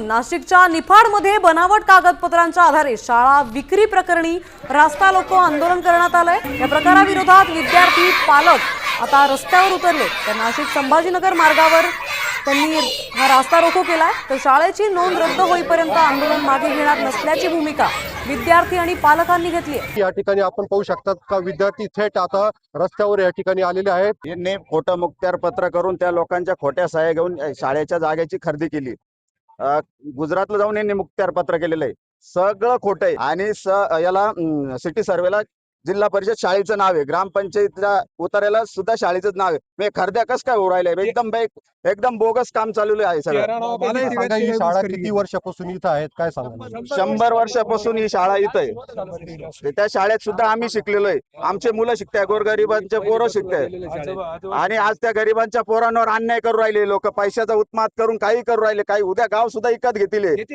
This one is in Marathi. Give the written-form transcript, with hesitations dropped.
नाशिकच्या निफाडमध्ये बनावट कागदपत्रांच्या आधारे शाळा विक्री प्रकरणी रास्ता रोको आंदोलन करण्यात आलंय। या प्रकाराविरोधात विद्यार्थी पालक आता रस्त्यावर उतरले। तर नाशिक संभाजीनगर मार्गावर त्यांनी हा रास्ता रोको केलाय। तर शाळेची नोंद रद्द होईपर्यंत आंदोलन मागे घेणार नसल्याची भूमिका विद्यार्थी आणि पालकांनी घेतली आहे। या ठिकाणी आपण पाहू शकतात का विद्यार्थी थेट आता रस्त्यावर या ठिकाणी आलेले आहेत। यांनी खोटं मुखत्यार पत्र करून त्या लोकांच्या खोट्या सह्या घेऊन शाळेच्या जागेची खरेदी केली। गुजरातला जाऊन यांनी मुखत्यार पत्र केलेलं आहे, सगळं खोटं आहे। आणि याला सिटी सर्वेला जिल्हा परिषद शाळेचं नाव आहे, ग्रामपंचायतला उतारायला सुद्धा शाळेचंच नाव आहे। मी खरद्या कस काय उरायलंय, एकदम बोगस काम चालू आहे सगळं। ही शाळा किती वर्षापासून इथं आहेत काय सांगा? 100 वर्षापासून ही शाळा इथं आहे। त्या शाळेत सुद्धा आम्ही शिकलेलो आहे, आमचे मुलं शिकताय, गोरगरिबांचे पोरं शिकताय। आणि आज त्या गरिबांच्या पोरांवर अन्याय करू राहिले लोक, पैशाचा उत्माद करून काही करू राहिले, काही उद्या गाव सुद्धा विकत घेतील।